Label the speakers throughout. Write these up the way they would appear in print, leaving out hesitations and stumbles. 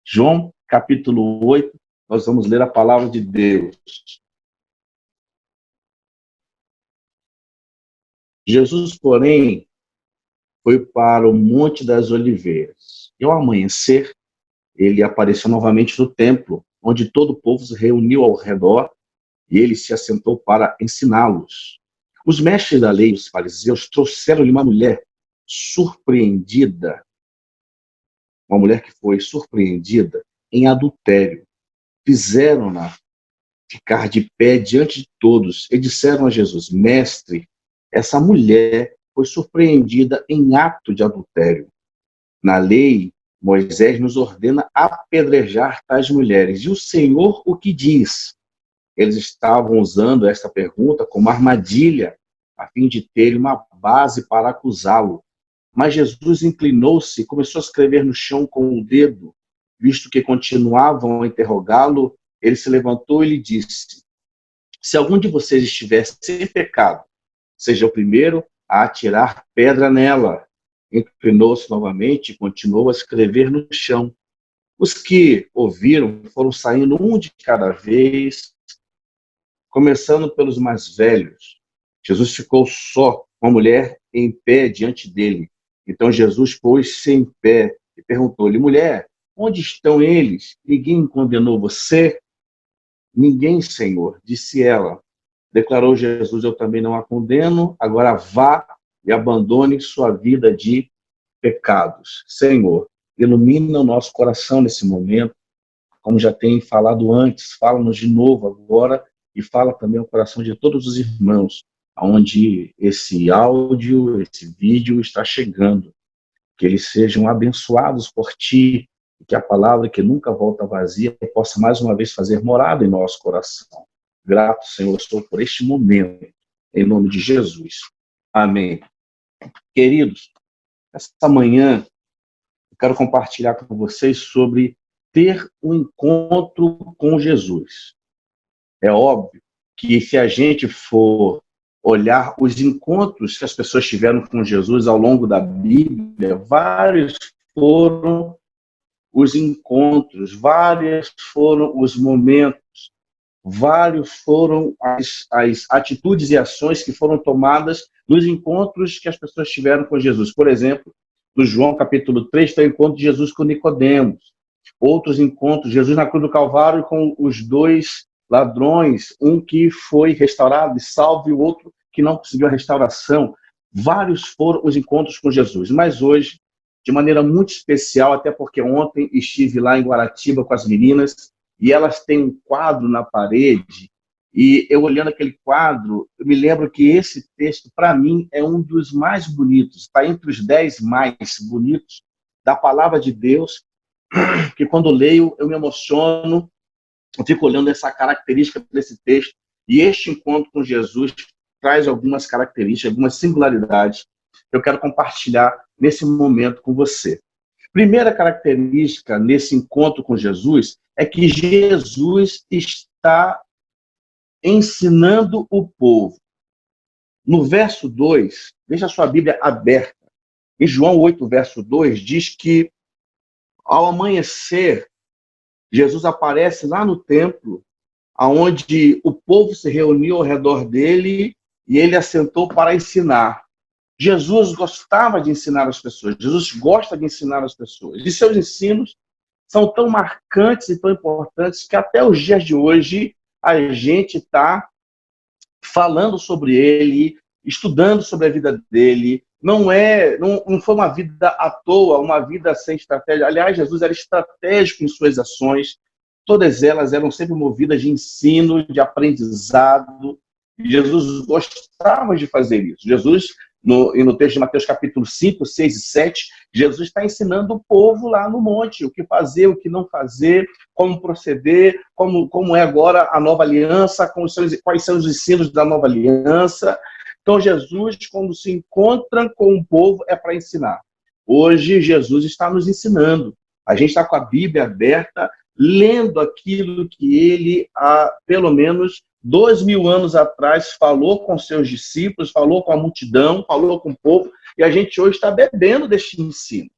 Speaker 1: João, capítulo 8, nós vamos ler a palavra de Deus. Jesus, porém, foi para o Monte das Oliveiras. E ao amanhecer, ele apareceu novamente no templo, onde todo o povo se reuniu ao redor, e ele se assentou para ensiná-los. Os mestres da lei, os fariseus, trouxeram-lhe uma mulher surpreendida, uma mulher que foi surpreendida em adultério. Fizeram-na ficar de pé diante de todos e disseram a Jesus: Mestre, essa mulher foi surpreendida em ato de adultério. Na lei, Moisés nos ordena apedrejar tais mulheres. E o Senhor o que diz? Eles estavam usando esta pergunta como armadilha, a fim de ter uma base para acusá-lo. Mas Jesus inclinou-se e começou a escrever no chão com o dedo. Visto que continuavam a interrogá-lo, ele se levantou e lhe disse: Se algum de vocês estiver sem pecado, seja o primeiro a atirar pedra nela. Inclinou-se novamente e continuou a escrever no chão. Os que ouviram foram saindo um de cada vez, começando pelos mais velhos. Jesus ficou só, com a mulher em pé diante dele. Então Jesus pôs-se em pé e perguntou-lhe: Mulher, onde estão eles? Ninguém condenou você? Ninguém, Senhor, disse ela. Declarou Jesus: Eu também não a condeno, agora vá e abandone sua vida de pecados. Senhor, ilumina o nosso coração nesse momento, como já tem falado antes, fala-nos de novo agora e fala também ao coração de todos os irmãos, aonde esse áudio, esse vídeo está chegando, que eles sejam abençoados por Ti, e que a palavra que nunca volta vazia possa mais uma vez fazer morada em nosso coração. Grato, Senhor, estou por este momento, em nome de Jesus. Amém. Queridos, esta manhã eu quero compartilhar com vocês sobre ter um encontro com Jesus. É óbvio que se a gente for olhar os encontros que as pessoas tiveram com Jesus ao longo da Bíblia, vários foram os encontros, vários foram os momentos, vários foram as atitudes e ações que foram tomadas nos encontros que as pessoas tiveram com Jesus. Por exemplo, no João capítulo 3, tem o encontro de Jesus com Nicodemos. Outros encontros, Jesus na cruz do Calvário com os dois ladrões, um que foi restaurado e salvo e o outro que não conseguiu a restauração. Vários foram os encontros com Jesus. Mas hoje, de maneira muito especial, até porque ontem estive lá em Guaratiba com as meninas, e elas têm um quadro na parede, e eu olhando aquele quadro, eu me lembro que esse texto, para mim, é um dos mais bonitos, está entre os 10 mais bonitos da palavra de Deus, que quando leio eu me emociono, eu fico olhando essa característica desse texto, e este encontro com Jesus traz algumas características, algumas singularidades que eu quero compartilhar nesse momento com você. Primeira característica nesse encontro com Jesus é que Jesus está ensinando o povo. No verso 2, deixa a sua Bíblia aberta. Em João 8, verso 2, diz que ao amanhecer, Jesus aparece lá no templo, onde o povo se reuniu ao redor dele e ele assentou para ensinar. Jesus gostava de ensinar as pessoas, Jesus gosta de ensinar as pessoas. E seus ensinos são tão marcantes e tão importantes que até os dias de hoje a gente está falando sobre ele, estudando sobre a vida dele. Não foi uma vida à toa, uma vida sem estratégia. Aliás, Jesus era estratégico em suas ações. Todas elas eram sempre movidas de ensino, de aprendizado. E Jesus gostava de fazer isso. Jesus, no texto de Mateus capítulo 5, 6 e 7, Jesus está ensinando o povo lá no monte, o que fazer, o que não fazer, como proceder, como é agora a nova aliança, quais são os ensinos da nova aliança. Então Jesus, quando se encontra com o povo, é para ensinar. Hoje Jesus está nos ensinando. A gente está com a Bíblia aberta, lendo aquilo que ele, há pelo menos 2000 anos atrás, falou com seus discípulos, falou com a multidão, falou com o povo, e a gente hoje está bebendo deste ensino.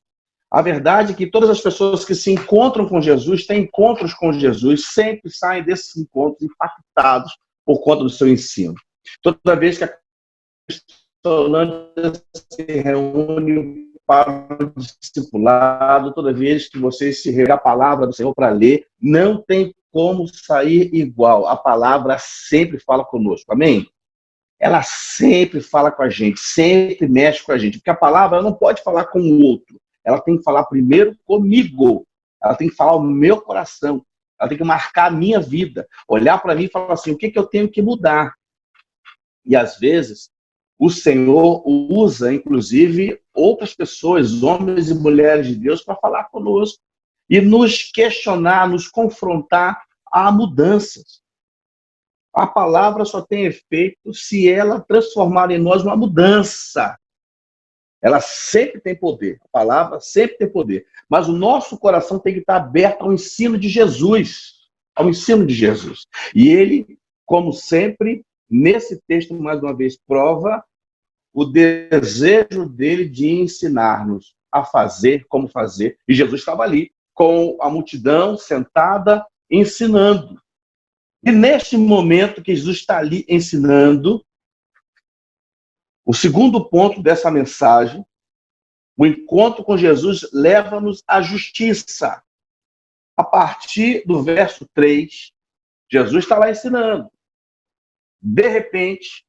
Speaker 1: A verdade é que todas as pessoas que se encontram com Jesus, têm encontros com Jesus, sempre saem desses encontros impactados por conta do seu ensino. Toda vez que a Cristolândia se reúne para o discipulado, toda vez que vocês se reúnem a palavra do Senhor para ler, não tem como sair igual. A palavra sempre fala conosco, amém? Ela sempre fala com a gente, sempre mexe com a gente, porque a palavra não pode falar com o outro, ela tem que falar primeiro comigo, ela tem que falar o meu coração, ela tem que marcar a minha vida, olhar para mim e falar assim, o que eu tenho que mudar? E às vezes o Senhor usa, inclusive, outras pessoas, homens e mulheres de Deus, para falar conosco e nos questionar, nos confrontar a mudanças. A palavra só tem efeito se ela transformar em nós uma mudança. Ela sempre tem poder. A palavra sempre tem poder. Mas o nosso coração tem que estar aberto ao ensino de Jesus. Ao ensino de Jesus. E ele, como sempre, nesse texto, mais uma vez, prova o desejo dele de ensinar-nos a fazer, como fazer. E Jesus estava ali, com a multidão sentada, ensinando. E neste momento que Jesus está ali ensinando, o segundo ponto dessa mensagem, o encontro com Jesus leva-nos à justiça. A partir do verso 3, Jesus está lá ensinando. De repente,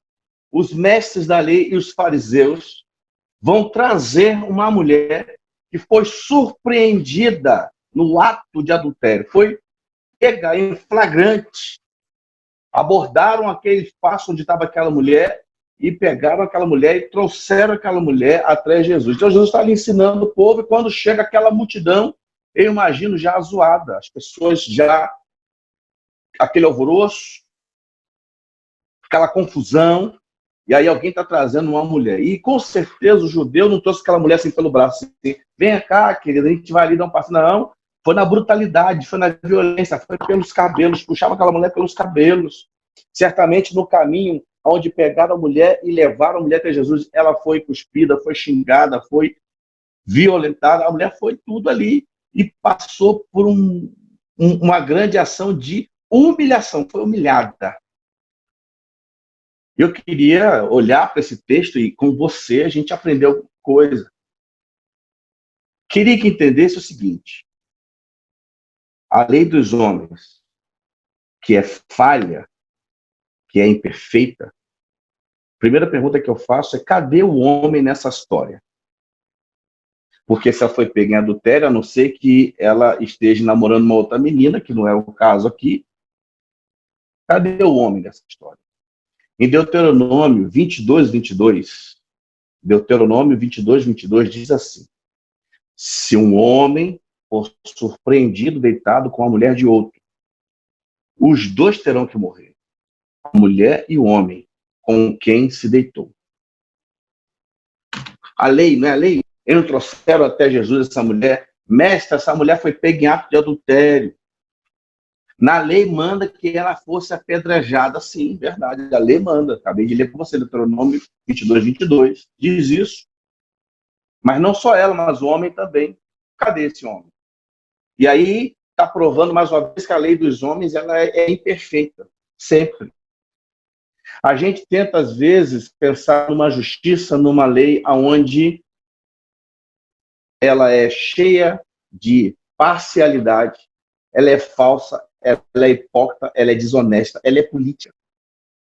Speaker 1: os mestres da lei e os fariseus vão trazer uma mulher que foi surpreendida no ato de adultério. Foi pega em flagrante. Abordaram aquele espaço onde estava aquela mulher e pegaram aquela mulher e trouxeram aquela mulher atrás de Jesus. Então, Jesus está ali ensinando o povo e quando chega aquela multidão, eu imagino já zoada, as pessoas já, aquele alvoroço, aquela confusão, e aí alguém está trazendo uma mulher. E com certeza o judeu não trouxe aquela mulher assim pelo braço, assim, vem cá, querida, a gente vai ali dar um passo. Não, foi na brutalidade, foi na violência, foi pelos cabelos, puxava aquela mulher pelos cabelos. Certamente no caminho onde pegaram a mulher e levaram a mulher até Jesus, ela foi cuspida, foi xingada, foi violentada, a mulher foi tudo ali e passou por uma grande ação de humilhação, foi humilhada. Eu queria olhar para esse texto e com você a gente aprendeu alguma coisa. Queria que entendesse o seguinte: a lei dos homens, que é falha, que é imperfeita, a primeira pergunta que eu faço é: cadê o homem nessa história? Porque se ela foi pega em adultério, a não ser que ela esteja namorando uma outra menina, que não é o caso aqui, cadê o homem nessa história? Em Deuteronômio 22, Deuteronômio 22 diz assim: se um homem for surpreendido deitado com a mulher de outro, os dois terão que morrer, a mulher e o homem com quem se deitou. A lei, não é a lei? Eles trouxeram até Jesus essa mulher. Mestre, essa mulher foi pega em ato de adultério. Na lei manda que ela fosse apedrejada. Sim, verdade. A lei manda. Acabei de ler com você, Deuteronômio 22 diz isso. Mas não só ela, mas o homem também. Cadê esse homem? E aí está provando mais uma vez que a lei dos homens ela é imperfeita. Sempre. A gente tenta, às vezes, pensar numa justiça, numa lei onde ela é cheia de parcialidade, ela é falsa, ela é hipócrita, ela é desonesta, ela é política.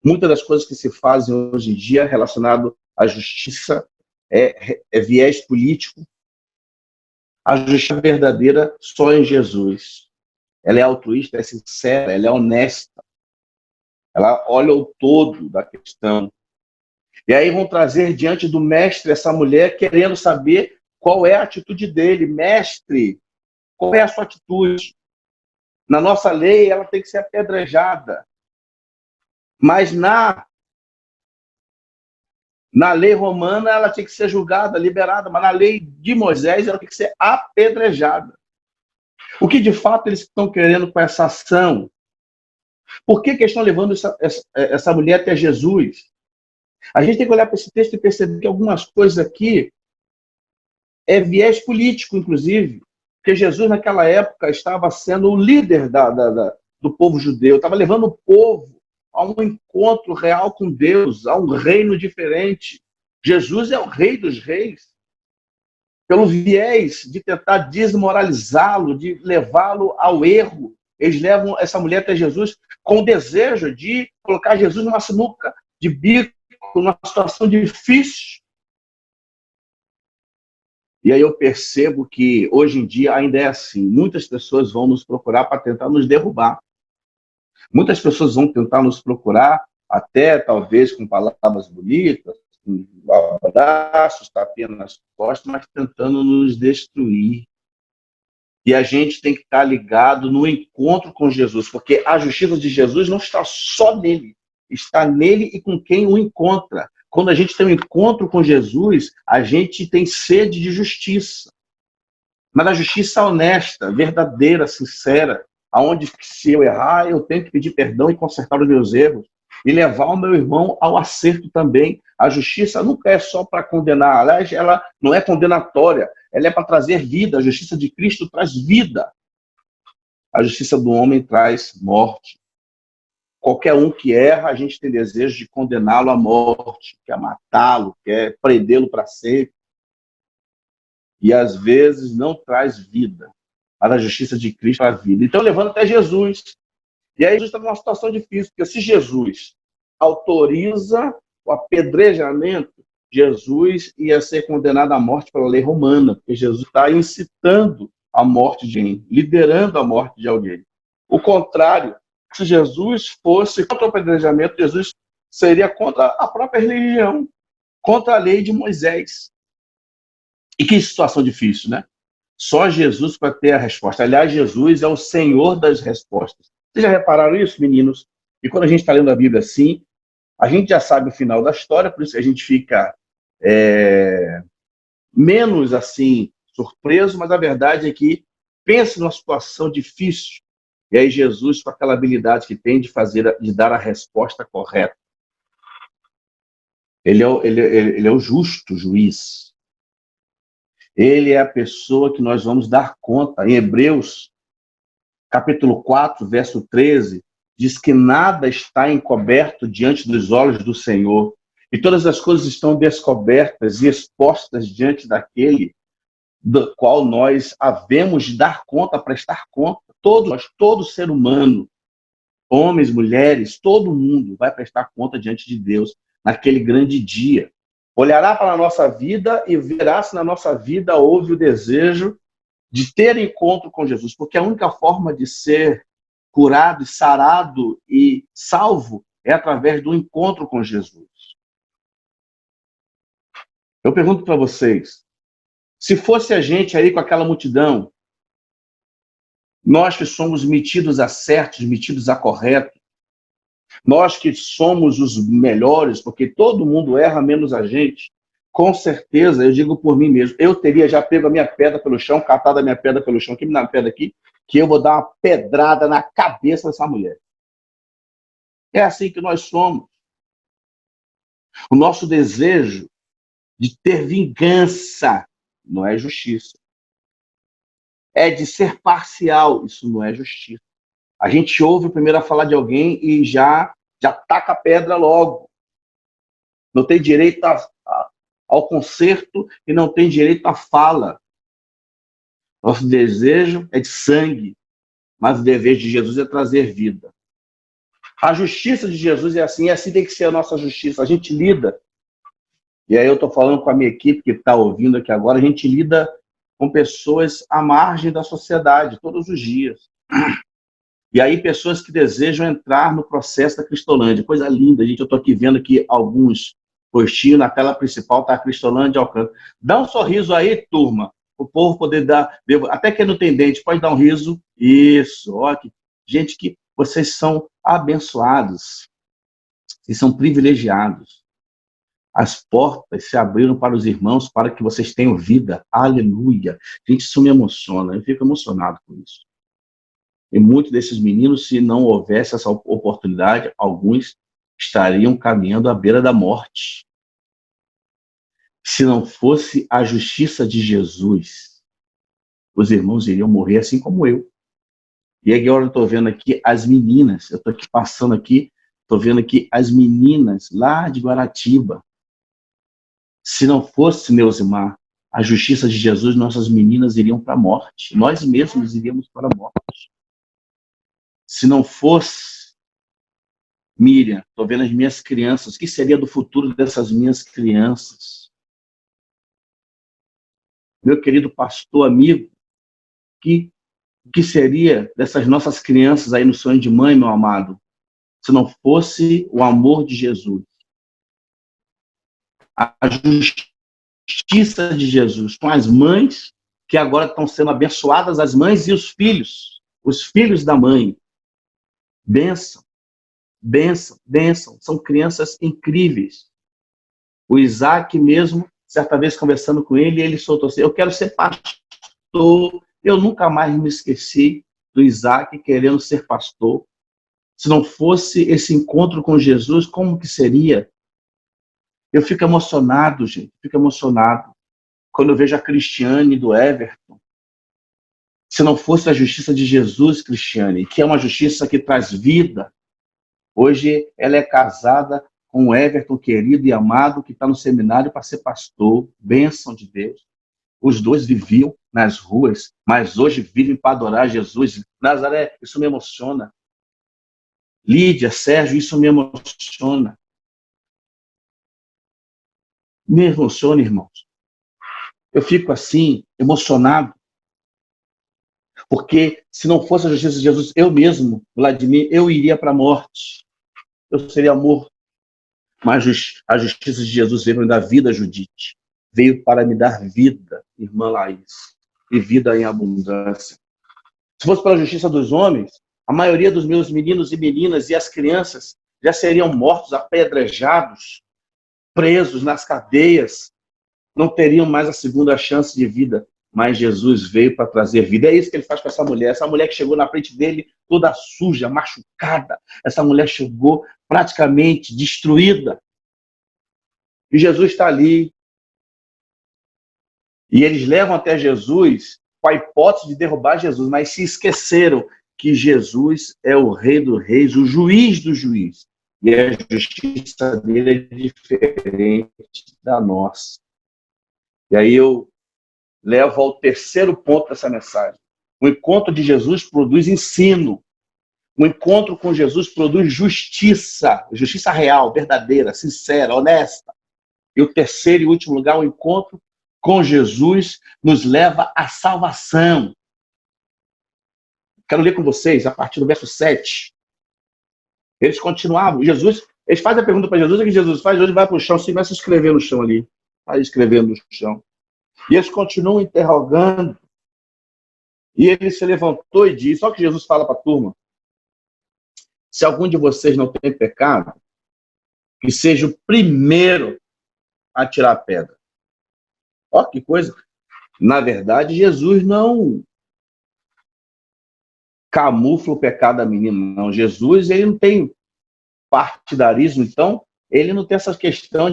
Speaker 1: Muitas das coisas que se fazem hoje em dia relacionado à justiça é viés político. A justiça verdadeira só em Jesus. Ela é altruísta, é sincera, ela é honesta. Ela olha o todo da questão. E aí vão trazer diante do mestre essa mulher querendo saber qual é a atitude dele. Mestre, qual é a sua atitude? Na nossa lei, ela tem que ser apedrejada. Mas na lei romana, ela tinha que ser julgada, liberada. Mas na lei de Moisés, ela tem que ser apedrejada. O que, de fato, eles estão querendo com essa ação? Por que estão levando essa mulher até Jesus? A gente tem que olhar para esse texto e perceber que algumas coisas aqui é viés político, inclusive, porque Jesus, naquela época, estava sendo o líder do povo judeu, estava levando o povo a um encontro real com Deus, a um reino diferente. Jesus é o rei dos reis. Pelo viés de tentar desmoralizá-lo, de levá-lo ao erro, eles levam essa mulher até Jesus com o desejo de colocar Jesus numa sinuca de bico, numa situação difícil. E aí eu percebo que hoje em dia ainda é assim. Muitas pessoas vão nos procurar para tentar nos derrubar. Muitas pessoas vão tentar nos procurar, até talvez com palavras bonitas, com abraços, tapinha nas costas, mas tentando nos destruir. E a gente tem que estar ligado no encontro com Jesus, porque a justiça de Jesus não está só nele, está nele e com quem o encontra. Quando a gente tem um encontro com Jesus, a gente tem sede de justiça. Mas a justiça honesta, verdadeira, sincera, aonde se eu errar, eu tenho que pedir perdão e consertar os meus erros e levar o meu irmão ao acerto também. A justiça nunca é só para condenar, aliás, ela não é condenatória, ela é para trazer vida. A justiça de Cristo traz vida. A justiça do homem traz morte. Qualquer um que erra, a gente tem desejo de condená-lo à morte, quer matá-lo, quer prendê-lo para sempre. E às vezes não traz vida, mas a justiça de Cristo traz vida. Então, levando até Jesus. E aí, Jesus está numa situação difícil, porque se Jesus autoriza o apedrejamento, Jesus ia ser condenado à morte pela lei romana, porque Jesus está incitando a morte de alguém, liderando a morte de alguém. O contrário, se Jesus fosse contra o apedrejamento, Jesus seria contra a própria religião, contra a lei de Moisés. E que situação difícil, né? Só Jesus para ter a resposta. Aliás, Jesus é o Senhor das respostas. Vocês já repararam isso, meninos? E quando a gente está lendo a Bíblia assim, a gente já sabe o final da história, por isso que a gente fica menos assim surpreso, mas a verdade é que pensa numa situação difícil, e aí Jesus, com aquela habilidade que tem de dar a resposta correta. Ele é o justo juiz. Ele é a pessoa que nós vamos dar conta. Em Hebreus, capítulo 4, verso 13, diz que nada está encoberto diante dos olhos do Senhor, e todas as coisas estão descobertas e expostas diante daquele do qual nós havemos de dar conta, prestar conta. Todos, todo ser humano, homens, mulheres, todo mundo vai prestar conta diante de Deus naquele grande dia. Olhará para a nossa vida e verá se na nossa vida houve o desejo de ter encontro com Jesus, porque a única forma de ser curado, sarado e salvo é através do encontro com Jesus. Eu pergunto para vocês, se fosse a gente aí com aquela multidão, nós que somos metidos a certos, metidos a correto, nós que somos os melhores, porque todo mundo erra menos a gente, com certeza, eu digo por mim mesmo, eu teria já pego a minha pedra pelo chão, catado a minha pedra pelo chão, que me dá uma pedra aqui, que eu vou dar uma pedrada na cabeça dessa mulher. É assim que nós somos. O nosso desejo de ter vingança não é justiça. É de ser parcial, isso não é justiça. A gente ouve primeiro a falar de alguém e já taca a pedra logo. Não tem direito ao conserto e não tem direito à fala. Nosso desejo é de sangue, mas o dever de Jesus é trazer vida. A justiça de Jesus é assim tem que ser a nossa justiça. A gente lida, e aí eu estou falando com a minha equipe que está ouvindo aqui agora, a gente lida com pessoas à margem da sociedade, todos os dias. E aí pessoas que desejam entrar no processo da Cristolândia. Coisa linda, gente. Eu estou aqui vendo aqui alguns postinhos, na tela principal está a Cristolândia Alcântara. Dá um sorriso aí, turma, o povo poder dar, até quem não tem dente, pode dar um riso. Isso, ó, gente, que vocês são abençoados, vocês são privilegiados. As portas se abriram para os irmãos para que vocês tenham vida. Aleluia. Gente, isso me emociona, eu fico emocionado com isso. E muitos desses meninos, se não houvesse essa oportunidade, alguns estariam caminhando à beira da morte. Se não fosse a justiça de Jesus, os irmãos iriam morrer assim como eu. E agora eu estou vendo aqui as meninas, eu estou aqui passando aqui, estou vendo aqui as meninas lá de Guaratiba. Se não fosse, Neusimar, a justiça de Jesus, nossas meninas iriam para a morte. Nós mesmos iríamos para a morte. Se não fosse, Miriam, estou vendo as minhas crianças, o que seria do futuro dessas minhas crianças? Meu querido pastor amigo, o que seria dessas nossas crianças aí no sonho de mãe, meu amado, se não fosse o amor de Jesus? A justiça de Jesus com as mães, que agora estão sendo abençoadas, as mães e os filhos da mãe. Bênção, bênção, bênção. São crianças incríveis. O Isaac mesmo, certa vez conversando com ele, ele soltou assim, eu quero ser pastor. Eu nunca mais me esqueci do Isaac querendo ser pastor. Se não fosse esse encontro com Jesus, como que seria? Eu fico emocionado, gente, fico emocionado quando eu vejo a Cristiane do Everton. Se não fosse a justiça de Jesus, Cristiane, que é uma justiça que traz vida, hoje ela é casada com o Everton, querido e amado, que está no seminário para ser pastor, bênção de Deus. Os dois viviam nas ruas, mas hoje vivem para adorar Jesus. Nazaré, isso me emociona. Lídia, Sérgio, isso me emociona. Me emociona, irmãos. Eu fico assim, emocionado, porque se não fosse a justiça de Jesus, eu mesmo, Vladimir, eu iria para a morte. Eu seria morto. Mas a justiça de Jesus veio para me dar vida, Judite. Veio para me dar vida, irmã Laís, e vida em abundância. Se fosse pela justiça dos homens, a maioria dos meus meninos e meninas e as crianças já seriam mortos, apedrejados, presos nas cadeias, não teriam mais a segunda chance de vida. Mas Jesus veio para trazer vida. É isso que ele faz com essa mulher. Essa mulher que chegou na frente dele toda suja, machucada. Essa mulher chegou praticamente destruída. E Jesus está ali. E eles levam até Jesus com a hipótese de derrubar Jesus, mas se esqueceram que Jesus é o Rei dos Reis, o juiz do juiz. E a justiça dele é diferente da nossa. E aí eu levo ao terceiro ponto dessa mensagem. O encontro de Jesus produz ensino. O encontro com Jesus produz justiça, justiça real, verdadeira, sincera, honesta. E o terceiro e último lugar, o encontro com Jesus nos leva à salvação. Quero ler com vocês a partir do verso 7. Eles continuavam, eles fazem a pergunta para Jesus, o que Jesus faz? Hoje vai para o chão, se vai se escrever no chão ali. Vai escrevendo no chão. E eles continuam interrogando. E ele se levantou e disse, só que Jesus fala para a turma, se algum de vocês não tem pecado, que seja o primeiro a tirar a pedra. Olha que coisa. Na verdade, Jesus não camufla o pecado da menina, não. Jesus, ele não tem partidarismo, então, ele não tem essa questão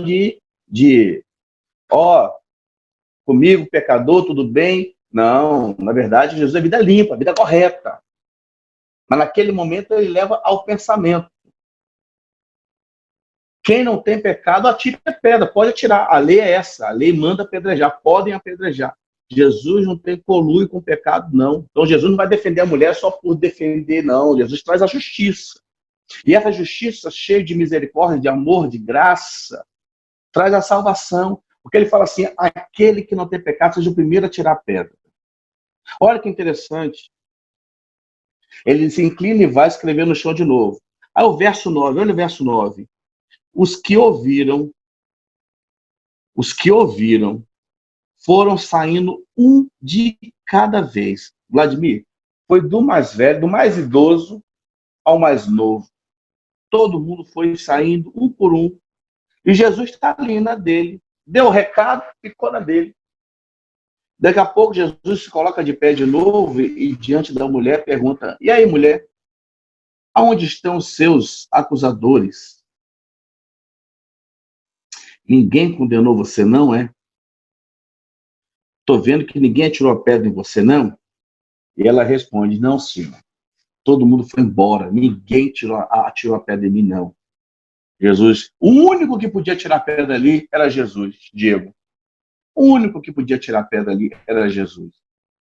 Speaker 1: comigo, pecador, tudo bem. Não, na verdade, Jesus é vida limpa, vida correta. Mas naquele momento ele leva ao pensamento. Quem não tem pecado, atire a pedra, pode atirar. A lei é essa, a lei manda apedrejar, podem apedrejar. Jesus não tem conluio com o pecado, não. Então Jesus não vai defender a mulher só por defender, não. Jesus traz a justiça. E essa justiça, cheia de misericórdia, de amor, de graça, traz a salvação. Porque ele fala assim, aquele que não tem pecado seja o primeiro a tirar a pedra. Olha que interessante. Ele se inclina e vai escrever no chão de novo. Aí o verso 9, olha o verso 9. Os que ouviram, foram saindo um de cada vez. Vladimir, foi do mais velho, do mais idoso ao mais novo. Todo mundo foi saindo um por um. E Jesus está ali na dele. Deu o recado, ficou na dele. Daqui a pouco Jesus se coloca de pé de novo e diante da mulher pergunta, e aí, mulher, aonde estão os seus acusadores? Ninguém condenou você, não é? Estou vendo que ninguém atirou a pedra em você, não? E ela responde, não, senhor. Todo mundo foi embora. Ninguém atirou a pedra em mim, não. Jesus, o único que podia tirar a pedra ali era Jesus, Diego. O único que podia tirar a pedra ali era Jesus.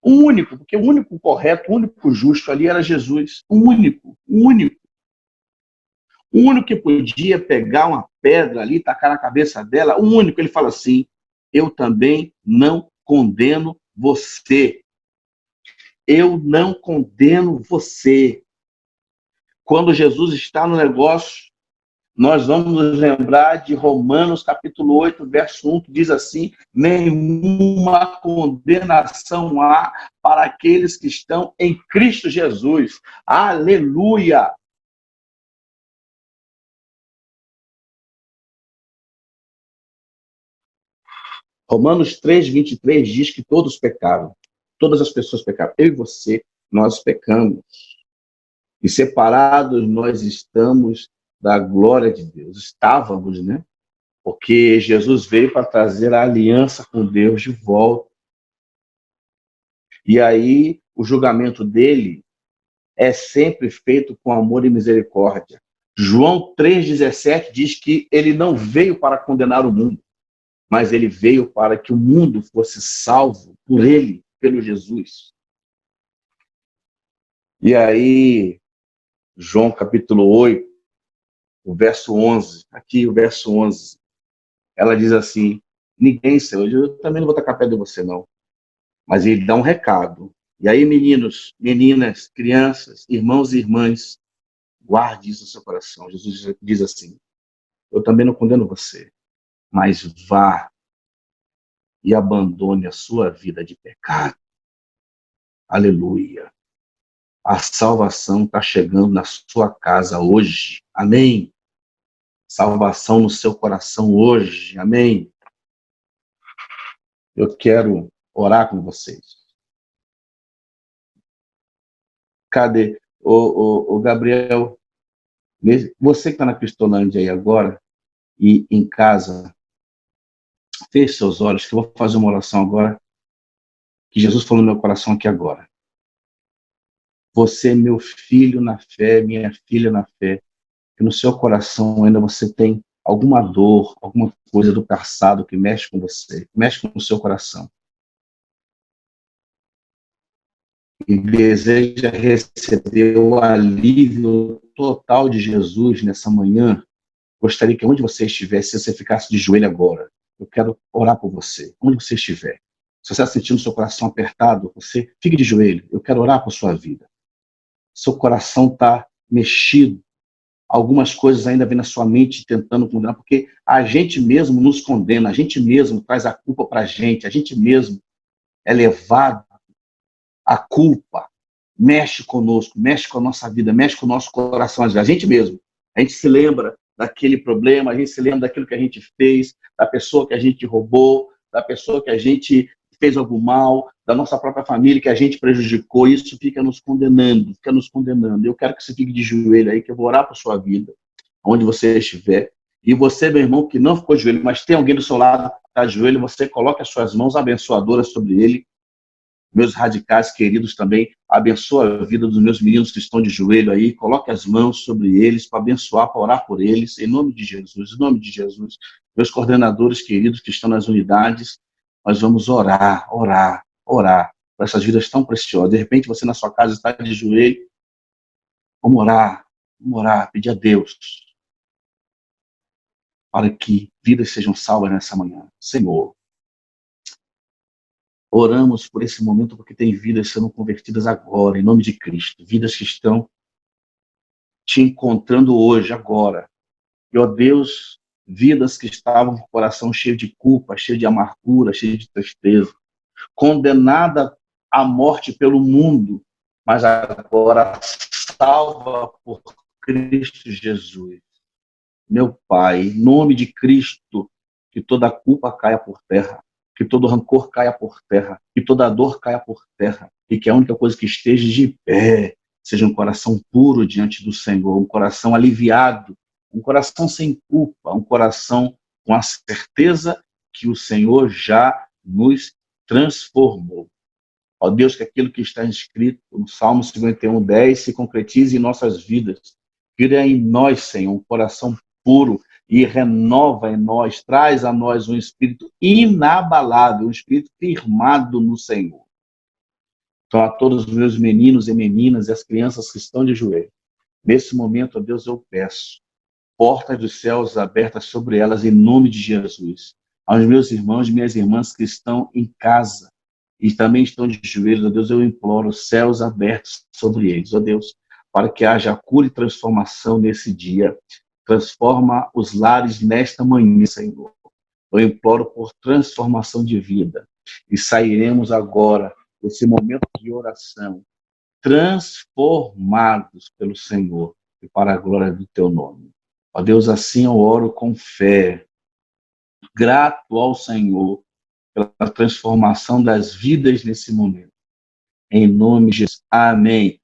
Speaker 1: O único, porque o único correto, o único justo ali era Jesus. O único, o único. O único que podia pegar uma pedra ali, tacar na cabeça dela, o único, ele fala assim, eu também não condeno você. Eu não condeno você. Quando Jesus está no negócio, nós vamos nos lembrar de Romanos capítulo 8, verso 1, que diz assim, nenhuma condenação há para aqueles que estão em Cristo Jesus. Aleluia! Romanos 3, 23 diz que todos pecaram. Todas as pessoas pecaram. Eu e você, nós pecamos. E separados nós estamos da glória de Deus. Estávamos, né? Porque Jesus veio para trazer a aliança com Deus de volta. E aí, o julgamento dele é sempre feito com amor e misericórdia. João 3,17 diz que ele não veio para condenar o mundo, mas ele veio para que o mundo fosse salvo por ele, pelo Jesus. E aí, João capítulo 8, o verso 11, aqui o verso 11, ela diz assim, ninguém, Senhor, eu também não vou tacar pedra em você, não. Mas ele dá um recado. E aí, meninos, meninas, crianças, irmãos e irmãs, guarde isso no seu coração. Jesus diz assim, eu também não condeno você, mas vá e abandone a sua vida de pecado. Aleluia. A salvação está chegando na sua casa hoje. Amém. Salvação no seu coração hoje. Amém. Eu quero orar com vocês. Cadê? O Gabriel, você que está na Cristolândia aí agora e em casa, feche seus olhos, que eu vou fazer uma oração agora, que Jesus falou no meu coração aqui agora. Você, meu filho na fé, minha filha na fé, que no seu coração ainda você tem alguma dor, alguma coisa do passado que mexe com você, que mexe com o seu coração. E deseja receber o alívio total de Jesus nessa manhã, gostaria que onde você estivesse, você ficasse de joelho agora. Eu quero orar por você, onde você estiver. Se você está sentindo seu coração apertado, você fique de joelho. Eu quero orar por sua vida. Seu coração está mexido. Algumas coisas ainda vêm na sua mente tentando condenar, porque a gente mesmo nos condena, a gente mesmo traz a culpa para a gente mesmo é levado à culpa, mexe conosco, mexe com a nossa vida, mexe com o nosso coração, a gente mesmo. A gente se lembra daquele problema, a gente se lembra daquilo que a gente fez, da pessoa que a gente roubou, da pessoa que a gente fez algo mal, da nossa própria família que a gente prejudicou, isso fica nos condenando, fica nos condenando. Eu quero que você fique de joelho aí, que eu vou orar por sua vida, onde você estiver. E você, meu irmão, que não ficou de joelho, mas tem alguém do seu lado que está de joelho, você coloque as suas mãos abençoadoras sobre ele. Meus radicais queridos também, abençoa a vida dos meus meninos que estão de joelho aí, coloque as mãos sobre eles para abençoar, para orar por eles, em nome de Jesus, em nome de Jesus. Meus coordenadores queridos que estão nas unidades, nós vamos orar, orar, orar por essas vidas tão preciosas. De repente você na sua casa está de joelho, vamos orar, pedir a Deus para que vidas sejam salvas nessa manhã. Senhor, oramos por esse momento porque tem vidas sendo convertidas agora, em nome de Cristo. Vidas que estão te encontrando hoje, agora. E, ó Deus, vidas que estavam com o coração cheio de culpa, cheio de amargura, cheio de tristeza, condenada à morte pelo mundo, mas agora salva por Cristo Jesus. Meu Pai, em nome de Cristo, que toda culpa caia por terra, que todo rancor caia por terra, que toda dor caia por terra, e que a única coisa que esteja de pé seja um coração puro diante do Senhor, um coração aliviado, um coração sem culpa, um coração com a certeza que o Senhor já nos transformou. Ó Deus, que aquilo que está escrito no Salmo 51:10 se concretize em nossas vidas. Cria em nós, Senhor, um coração puro e renova em nós, traz a nós um espírito inabalável, um espírito firmado no Senhor. Então, a todos os meus meninos e meninas e as crianças que estão de joelho, nesse momento, ó Deus, eu peço, portas dos céus abertas sobre elas, em nome de Jesus. Aos meus irmãos e minhas irmãs que estão em casa e também estão de joelhos, ó Deus, eu imploro céus abertos sobre eles, ó Deus, para que haja cura e transformação nesse dia. Transforma os lares nesta manhã, Senhor. Eu imploro por transformação de vida. E sairemos agora desse momento de oração, transformados pelo Senhor e para a glória do teu nome. Ó Deus, assim eu oro com fé, grato ao Senhor pela transformação das vidas nesse momento. Em nome de Jesus. Amém.